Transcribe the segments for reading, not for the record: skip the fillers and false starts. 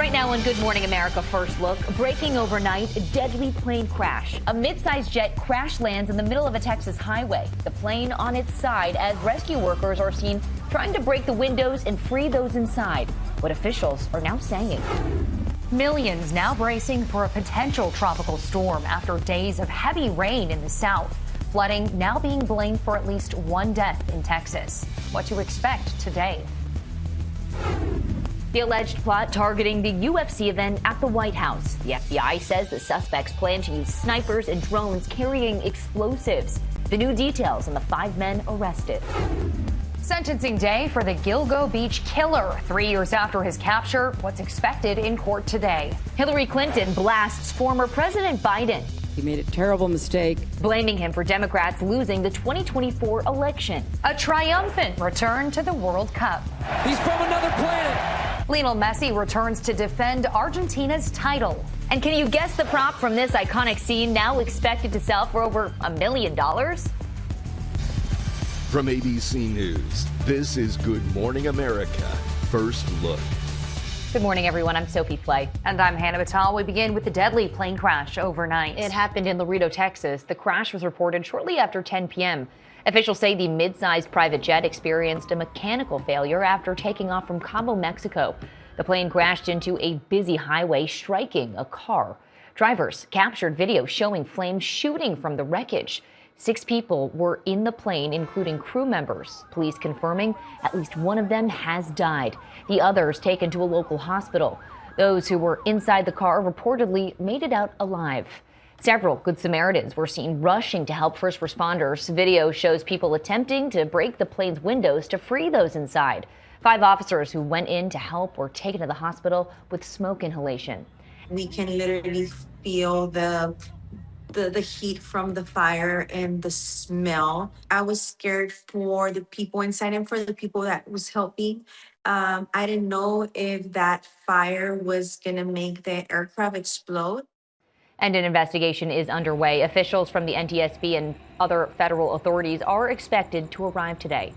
Right now on Good Morning America First Look, breaking overnight, deadly plane crash. A mid-sized jet crash lands in the middle of a Texas highway. The plane on its side as rescue workers are seen trying to break the windows and free those inside. What officials are now saying. Millions now bracing for a potential tropical storm after days of heavy rain in the south. Flooding now being blamed for at least one death in Texas. What to expect today. The alleged plot targeting the UFC event at the White House. The FBI says the suspects plan to use snipers and drones carrying explosives. The new details on the 5 men arrested. Sentencing day for the Gilgo Beach killer. 3 years after his capture, what's expected in court today. Hillary Clinton blasts former President Biden. He made a terrible mistake, blaming him for Democrats losing the 2024 election. A triumphant return to the World Cup. He's from another planet. Lionel Messi returns to defend Argentina's title. And can you guess the prop from this iconic scene now expected to sell for over $1 million? From ABC News, this is Good Morning America First Look. Good morning, everyone. I'm Sophie Flay. And I'm Hanna Battah. We begin with the deadly plane crash overnight. It happened in Laredo, Texas. The crash was reported shortly after 10 p.m. Officials say the mid-sized private jet experienced a mechanical failure after taking off from Cabo, Mexico. The plane crashed into a busy highway, striking a car. Drivers captured video showing flames shooting from the wreckage. 6 people were in the plane, including crew members. Police confirming at least one of them has died. The others taken to a local hospital. Those who were inside the car reportedly made it out alive. Several Good Samaritans were seen rushing to help first responders. Video shows people attempting to break the plane's windows to free those inside. 5 officers who went in to help were taken to the hospital with smoke inhalation. We can literally feel the heat from the fire and the smell. I was scared for the people inside and for the people that was helping. I didn't know if that fire was gonna make the aircraft explode. And an investigation is underway. Officials from the NTSB and other federal authorities are expected to arrive today.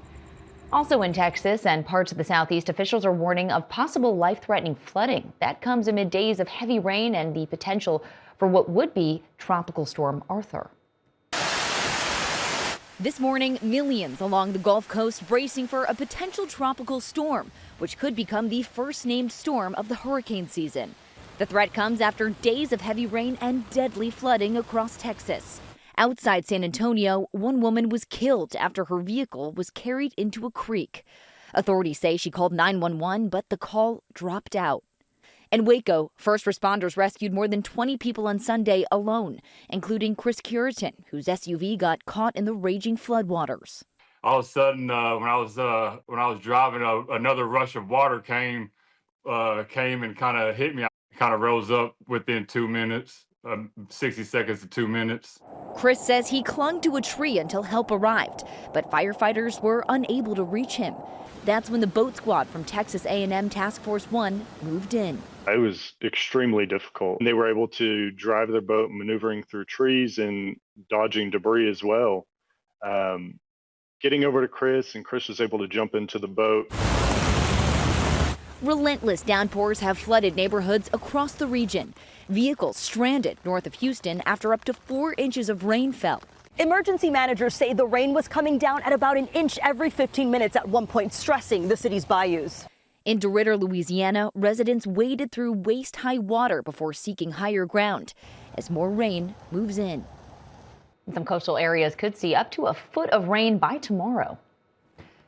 Also in Texas and parts of the southeast, officials are warning of possible life-threatening flooding. That comes amid days of heavy rain and the potential for what would be Tropical Storm Arthur. This morning, millions along the Gulf Coast bracing for a potential tropical storm, which could become the first named storm of the hurricane season. The threat comes after days of heavy rain and deadly flooding across Texas. Outside San Antonio, one woman was killed after her vehicle was carried into a creek. Authorities say she called 911, but the call dropped out. In Waco, first responders rescued more than 20 people on Sunday alone, including Chris Curitan, whose SUV got caught in the raging floodwaters. All of a sudden, when I was driving, another rush of water came and kind of hit me. I kind of rose up within 2 minutes, 60 seconds to 2 minutes. Chris says he clung to a tree until help arrived, but firefighters were unable to reach him. That's when the boat squad from Texas A&M Task Force 1 moved in. It was extremely difficult. They were able to drive their boat, maneuvering through trees and dodging debris as well. Getting over to Chris, and Chris was able to jump into the boat. Relentless downpours have flooded neighborhoods across the region. Vehicles stranded north of Houston after up to 4 inches of rain fell. Emergency managers say the rain was coming down at about an inch every 15 minutes at one point, stressing the city's bayous. In DeRidder, Louisiana, residents waded through waist-high water before seeking higher ground as more rain moves in. Some coastal areas could see up to a foot of rain by tomorrow.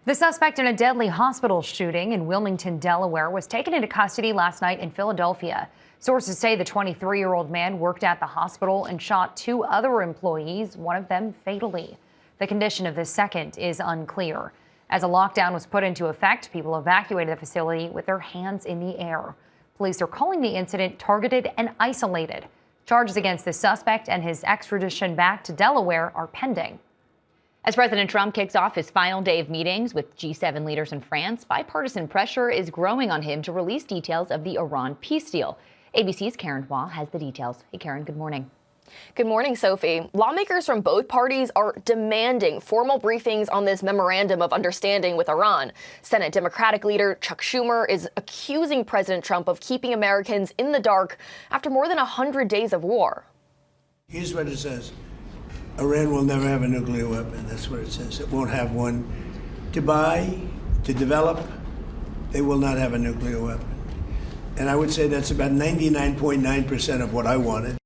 The suspect in a deadly hospital shooting in Wilmington, Delaware, was taken into custody last night in Philadelphia. Sources say the 23-year-old man worked at the hospital and shot 2 other employees, one of them fatally. The condition of the second is unclear. As a lockdown was put into effect, people evacuated the facility with their hands in the air. Police are calling the incident targeted and isolated. Charges against the suspect and his extradition back to Delaware are pending. As President Trump kicks off his final day of meetings with G7 leaders in France, bipartisan pressure is growing on him to release details of the Iran peace deal. ABC's Karen Hua has the details. Hey, Karen, good morning. Good morning, Sophie. Lawmakers from both parties are demanding formal briefings on this memorandum of understanding with Iran. Senate Democratic leader Chuck Schumer is accusing President Trump of keeping Americans in the dark after more than 100 days of war. Here's what it says. Iran will never have a nuclear weapon. That's what it says. It won't have one. To buy, to develop, they will not have a nuclear weapon. And I would say that's about 99.9% of what I wanted.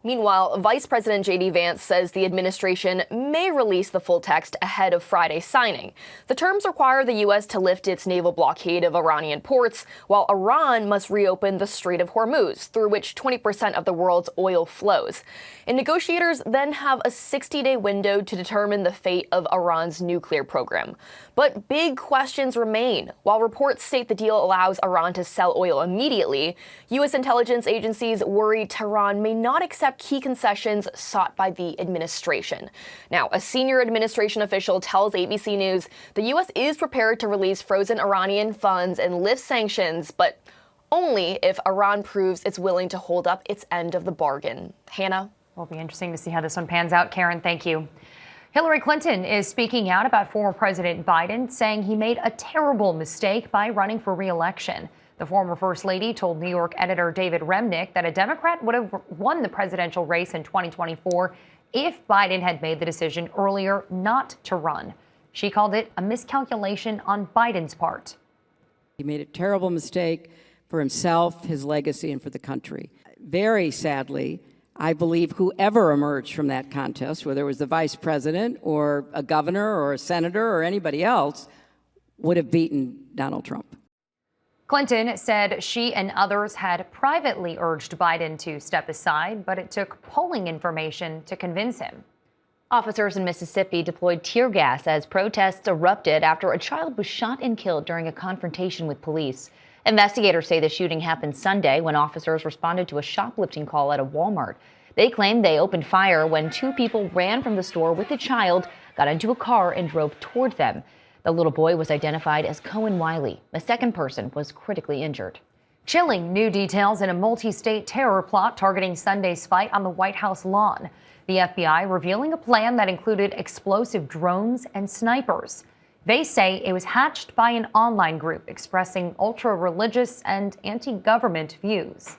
Meanwhile, Vice President J.D. Vance says the administration may release the full text ahead of Friday's signing. The terms require the U.S. to lift its naval blockade of Iranian ports, while Iran must reopen the Strait of Hormuz, through which 20% of the world's oil flows. And negotiators then have a 60-day window to determine the fate of Iran's nuclear program. But big questions remain. While reports state the deal allows Iran to sell oil immediately, U.S. intelligence agencies worry Tehran may not accept key concessions sought by the administration. Now, a senior administration official tells ABC News the U.S. is prepared to release frozen Iranian funds and lift sanctions, but only if Iran proves it's willing to hold up its end of the bargain. Hannah? It'll be interesting to see how this one pans out. Karen, thank you. Hillary Clinton is speaking out about former President Biden, saying he made a terrible mistake by running for re-election. The former First Lady told New York editor David Remnick that a Democrat would have won the presidential race in 2024 if Biden had made the decision earlier not to run. She called it a miscalculation on Biden's part. He made a terrible mistake for himself, his legacy, and for the country. Very sadly, I believe whoever emerged from that contest, whether it was the vice president or a governor or a senator or anybody else, would have beaten Donald Trump. Clinton said she and others had privately urged Biden to step aside, but it took polling information to convince him. Officers in Mississippi deployed tear gas as protests erupted after a child was shot and killed during a confrontation with police. Investigators say the shooting happened Sunday when officers responded to a shoplifting call at a Walmart. They claim they opened fire when two people ran from the store with a child, got into a car, and drove toward them. The little boy was identified as Cohen Wiley. A second person was critically injured. Chilling new details in a multi-state terror plot targeting Sunday's fight on the White House lawn. The FBI revealing a plan that included explosive drones and snipers. They say it was hatched by an online group expressing ultra-religious and anti-government views.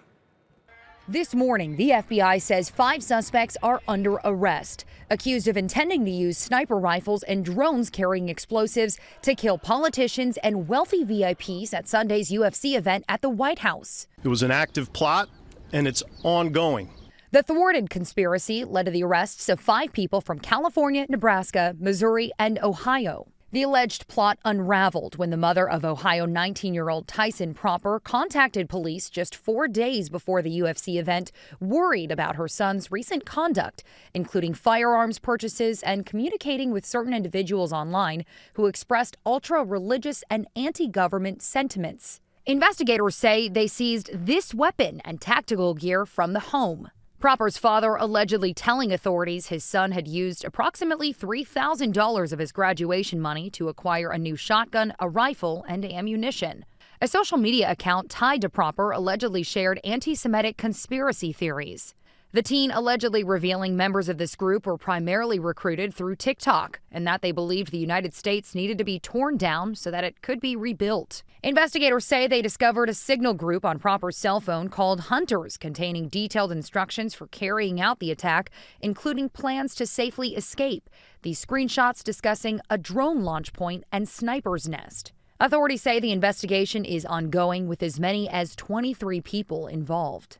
This morning, the FBI says 5 suspects are under arrest, accused of intending to use sniper rifles and drones carrying explosives to kill politicians and wealthy VIPs at Sunday's UFC event at the White House. It was an active plot, and it's ongoing. The thwarted conspiracy led to the arrests of 5 people from California, Nebraska, Missouri, and Ohio. The alleged plot unraveled when the mother of Ohio 19-year-old Tyson Proper contacted police just 4 days before the UFC event, worried about her son's recent conduct, including firearms purchases and communicating with certain individuals online who expressed ultra-religious and anti-government sentiments. Investigators say they seized this weapon and tactical gear from the home. Proper's father allegedly telling authorities his son had used approximately $3,000 of his graduation money to acquire a new shotgun, a rifle, and ammunition. A social media account tied to Proper allegedly shared anti-Semitic conspiracy theories. The teen allegedly revealing members of this group were primarily recruited through TikTok and that they believed the United States needed to be torn down so that it could be rebuilt. Investigators say they discovered a signal group on Proper's cell phone called Hunters, containing detailed instructions for carrying out the attack, including plans to safely escape. These screenshots discussing a drone launch point and sniper's nest. Authorities say the investigation is ongoing with as many as 23 people involved.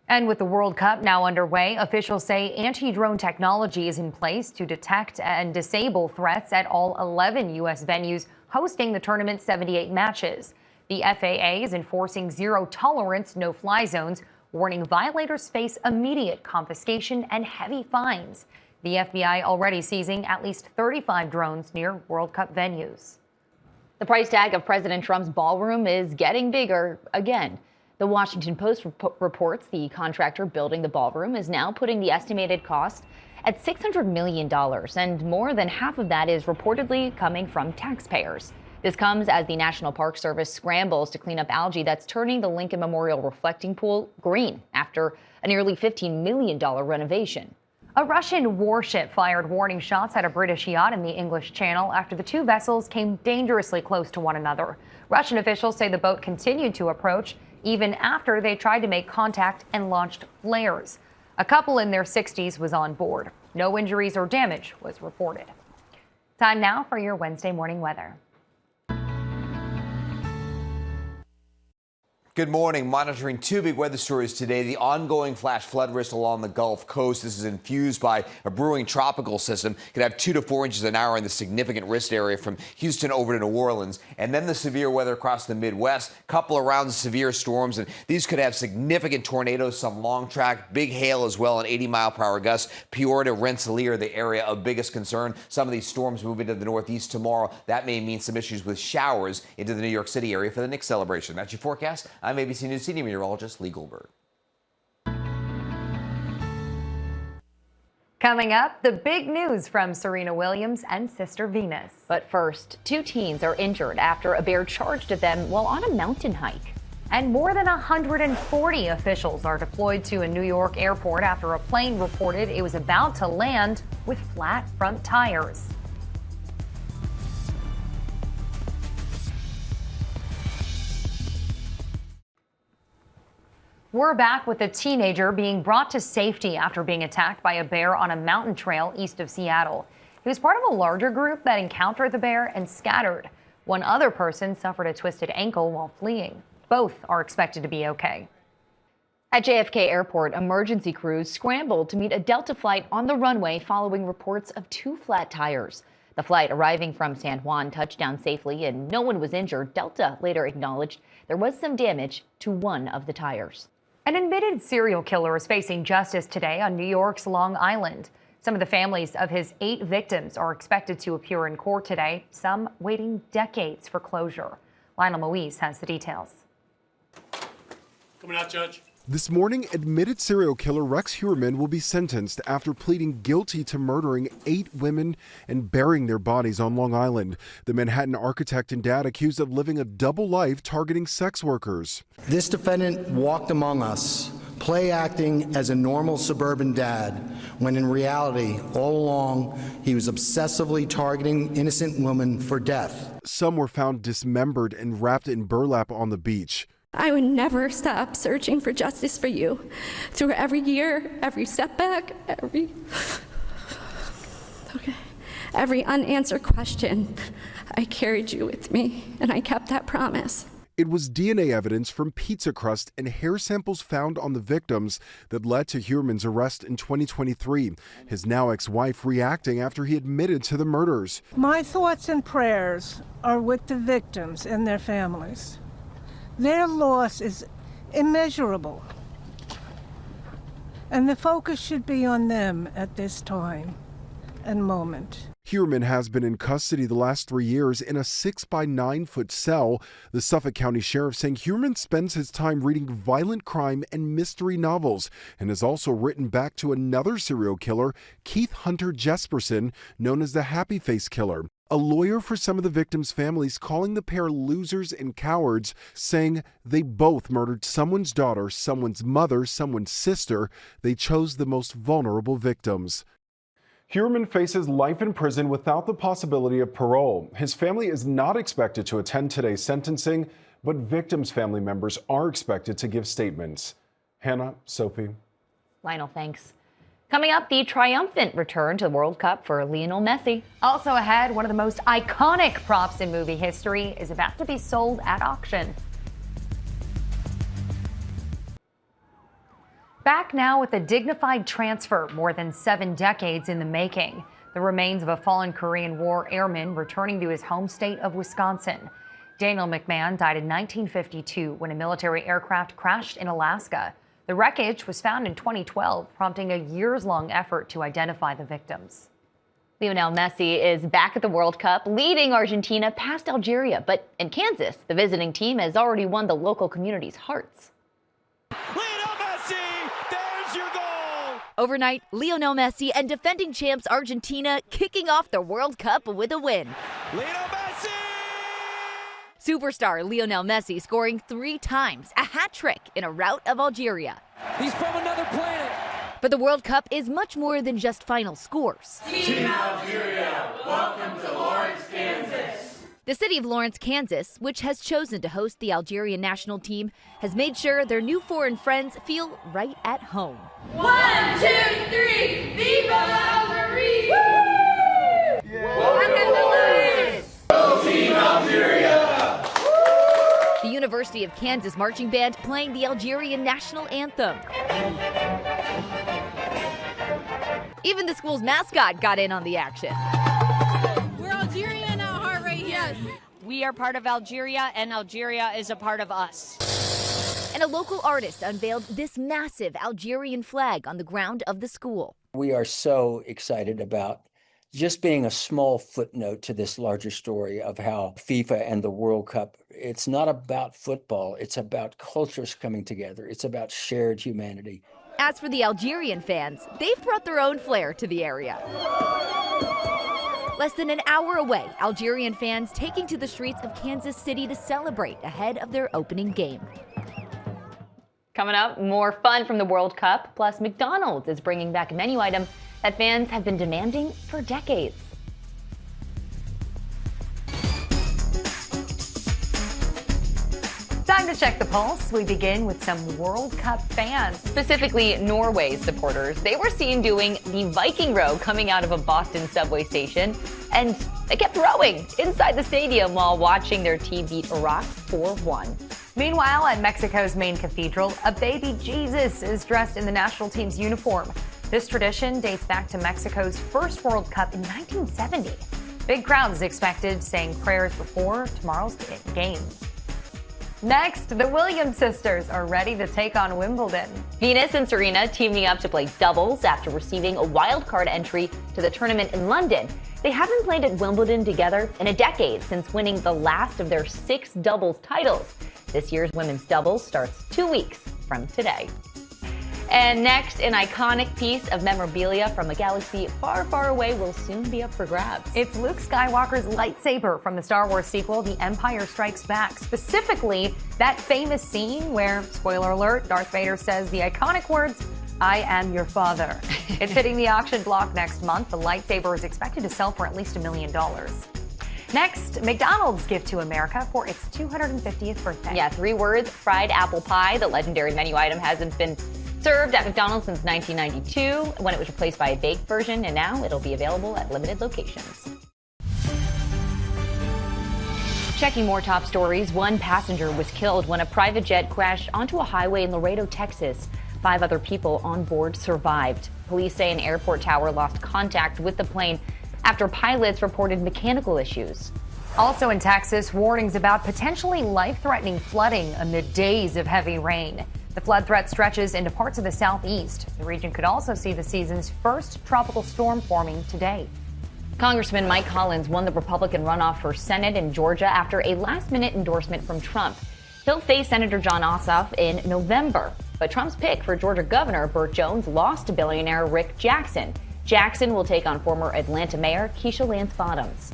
And with the World Cup now underway, officials say anti-drone technology is in place to detect and disable threats at all 11 U.S. venues hosting the tournament's 78 matches. The FAA is enforcing zero-tolerance, no-fly zones, warning violators face immediate confiscation and heavy fines. The FBI already seizing at least 35 drones near World Cup venues. The price tag of President Trump's ballroom is getting bigger again. The Washington Post reports the contractor building the ballroom is now putting the estimated cost at $600 million, and more than half of that is reportedly coming from taxpayers. This comes as the National Park Service scrambles to clean up algae that's turning the Lincoln Memorial reflecting pool green after a nearly $15 million renovation. A Russian warship fired warning shots at a British yacht in the English Channel after the two vessels came dangerously close to one another. Russian officials say the boat continued to approach even after they tried to make contact and launched flares. A couple in their 60s was on board. No injuries or damage was reported. Time now for your Wednesday morning weather. Good morning. Monitoring two big weather stories today. The ongoing flash flood risk along the Gulf Coast. This is infused by a brewing tropical system. Could have 2 to 4 inches an hour in the significant risk area from Houston over to New Orleans. And then the severe weather across the Midwest. Couple of rounds of severe storms. And these could have significant tornadoes, some long track, big hail as well, and 80-mile-per-hour gusts. Peoria to Rensselaer, the area of biggest concern. Some of these storms move into the Northeast tomorrow. That may mean some issues with showers into the New York City area for the Knicks celebration. That's your forecast. I'm ABC News senior meteorologist Lee Goldberg. Coming up, the big news from Serena Williams and Sister Venus. But first, 2 teens are injured after a bear charged at them while on a mountain hike. And more than 140 officials are deployed to a New York airport after a plane reported it was about to land with flat front tires. We're back with a teenager being brought to safety after being attacked by a bear on a mountain trail east of Seattle. He was part of a larger group that encountered the bear and scattered. One other person suffered a twisted ankle while fleeing. Both are expected to be okay. At JFK Airport, emergency crews scrambled to meet a Delta flight on the runway following reports of 2 flat tires. The flight arriving from San Juan touched down safely and no one was injured. Delta later acknowledged there was some damage to one of the tires. An admitted serial killer is facing justice today on New York's Long Island. Some of the families of his 8 victims are expected to appear in court today, some waiting decades for closure. Lionel Moise has the details. Coming out, Judge. This morning, admitted serial killer Rex Heuermann will be sentenced after pleading guilty to murdering 8 women and burying their bodies on Long Island. The Manhattan architect and dad accused of living a double life targeting sex workers. This defendant walked among us, play acting as a normal suburban dad, when in reality, all along, he was obsessively targeting innocent women for death. Some were found dismembered and wrapped in burlap on the beach. I would never stop searching for justice for you. Through every year, every setback, every unanswered question, I carried you with me, and I kept that promise. It was DNA evidence from pizza crust and hair samples found on the victims that led to Heuermann's arrest in 2023. His now ex-wife reacting after he admitted to the murders. My thoughts and prayers are with the victims and their families. Their loss is immeasurable, and the focus should be on them at this time and moment. Heuermann has been in custody the last 3 years in a 6-by-9-foot cell. The Suffolk County Sheriff saying Heuermann spends his time reading violent crime and mystery novels and has also written back to another serial killer, Keith Hunter Jesperson, known as the Happy Face Killer. A lawyer for some of the victims' families calling the pair losers and cowards, saying they both murdered someone's daughter, someone's mother, someone's sister. They chose the most vulnerable victims. Heuermann faces life in prison without the possibility of parole. His family is not expected to attend today's sentencing, but victims' family members are expected to give statements. Hannah, Sophie. Lionel, thanks. Coming up, the triumphant return to the World Cup for Lionel Messi. Also ahead, one of the most iconic props in movie history is about to be sold at auction. Back now with a dignified transfer more than 7 decades in the making. The remains of a fallen Korean War airman returning to his home state of Wisconsin. Daniel McMahon died in 1952 when a military aircraft crashed in Alaska. The wreckage was found in 2012, prompting a years-long effort to identify the victims. Lionel Messi is back at the World Cup, leading Argentina past Algeria. But in Kansas, the visiting team has already won the local community's hearts. Lionel Messi, there's your goal! Overnight, Lionel Messi and defending champs Argentina kicking off the World Cup with a win. Lionel Messi! Superstar Lionel Messi scoring 3 times, a hat trick in a rout of Algeria. He's from another planet. But the World Cup is much more than just final scores. Team Algeria, welcome to Lawrence, Kansas. The city of Lawrence, Kansas, which has chosen to host the Algerian national team, has made sure their new foreign friends feel right at home. 1, 2, 3, Viva Algeria! Go Team Algeria! The University of Kansas marching band playing the Algerian national anthem. Even the school's mascot got in on the action. We're Algerian at heart right here. Yes. We are part of Algeria, and Algeria is a part of us. And a local artist unveiled this massive Algerian flag on the ground of the school. We are so excited about just being a small footnote to this larger story of how FIFA and the World Cup, it's not about football, it's about cultures coming together. It's about shared humanity. As for the Algerian fans, they've brought their own flair to the area. Less than an hour away, Algerian fans taking to the streets of Kansas City to celebrate ahead of their opening game. Coming up, more fun from the World Cup, plus McDonald's is bringing back a menu item that fans have been demanding for decades. Time to check the pulse. We begin with some World Cup fans. Specifically, Norway supporters. They were seen doing the Viking row coming out of a Boston subway station, and they kept rowing inside the stadium while watching their team beat Iraq 4-1. Meanwhile, at Mexico's main cathedral, a baby Jesus is dressed in the national team's uniform. This tradition dates back to Mexico's first World Cup in 1970. Big crowds expected, saying prayers before tomorrow's game. Next, the Williams sisters are ready to take on Wimbledon. Venus and Serena teaming up to play doubles after receiving a wild card entry to the tournament in London. They haven't played at Wimbledon together in a decade since winning the last of their 6 doubles titles. This year's women's doubles starts 2 weeks from today. And next, an iconic piece of memorabilia from a galaxy far, far away will soon be up for grabs. It's Luke Skywalker's lightsaber from the Star Wars sequel, The Empire Strikes Back. Specifically, that famous scene where, spoiler alert, Darth Vader says the iconic words, "I am your father." It's hitting the auction block next month. The lightsaber is expected to sell for at least $1 million. Next, McDonald's gift to America for its 250th birthday. Yeah, 3 words, fried apple pie. The legendary menu item hasn't been served at McDonald's since 1992 when it was replaced by a baked version, and now it'll be available at limited locations. Checking more top stories, 1 passenger was killed when a private jet crashed onto a highway in Laredo, Texas. 5 other people on board survived. Police say an airport tower lost contact with the plane after pilots reported mechanical issues. Also in Texas, warnings about potentially life-threatening flooding amid days of heavy rain. The flood threat stretches into parts of the southeast. The region could also see the season's first tropical storm forming today. Congressman Mike Collins won the Republican runoff for Senate in Georgia after a last-minute endorsement from Trump. He'll face Senator Jon Ossoff in November. But Trump's pick for Georgia Governor Burt Jones lost to billionaire Rick Jackson. Jackson will take on former Atlanta Mayor Keisha Lance Bottoms.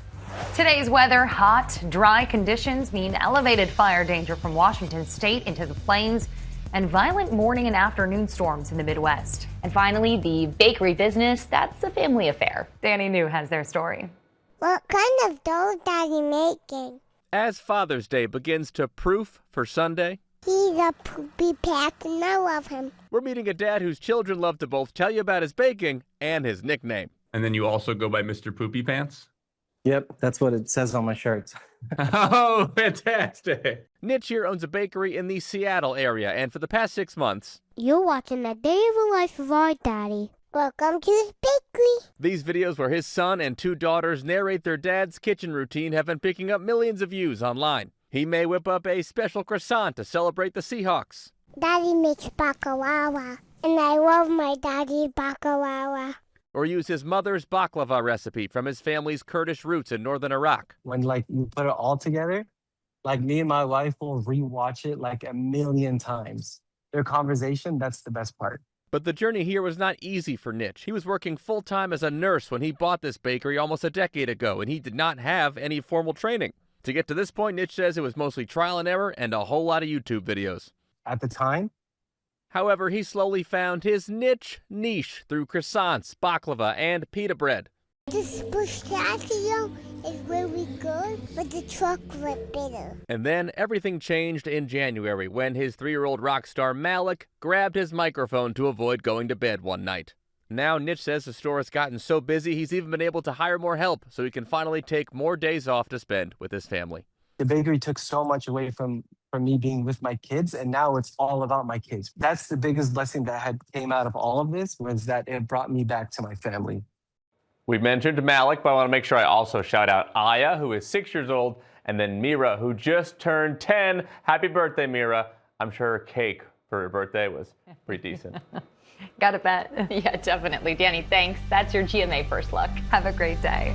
Today's weather, hot, dry conditions mean elevated fire danger from Washington state into the plains and violent morning and afternoon storms in the Midwest. And finally, the bakery business, that's a family affair. Danny New has their story. What kind of dough is Daddy making? As Father's Day begins to proof for Sunday, he's a poopy pants and I love him. We're meeting a dad whose children love to both tell you about his baking and his nickname. And then you also go by Mr. Poopy Pants? Yep, that's what it says on my shirts. Oh, fantastic. Nitch here owns a bakery in the Seattle area, and for the past 6 months, you're watching a day of the life of our daddy. Welcome to his bakery. These videos where his son and 2 daughters narrate their dad's kitchen routine have been picking up millions of views online. He may whip up a special croissant to celebrate the Seahawks. Daddy makes baklava, and I love my daddy's baklava. Or use his mother's baklava recipe from his family's Kurdish roots in northern Iraq. When you put it all together, me and my wife will rewatch it 1,000,000 times. Their conversation, that's the best part. But the journey here was not easy for Nitch. He was working full-time as a nurse when he bought this bakery almost a decade ago, and he did not have any formal training. To get to this point, Nitch says it was mostly trial and error and a whole lot of YouTube videos. At the time, however, he slowly found his niche through croissants, baklava, and pita bread. This pistachio is really good, but the chocolate bitter. And then everything changed in January when his 3-year-old rock star Malik grabbed his microphone to avoid going to bed one night. Now, Nitch says the store has gotten so busy he's even been able to hire more help so he can finally take more days off to spend with his family. the bakery took so much away from me being with my kids, and now it's all about my kids. That's the biggest blessing that had came out of all of this, was that it brought me back to my family. We mentioned Malik, but I want to make sure I also shout out Aya, who is 6 years old, and then Mira, who just turned 10. Happy birthday, Mira. I'm sure her cake for her birthday was pretty decent. Gotta bet. Yeah, definitely. Danny, thanks. That's your GMA First Look. Have a great day.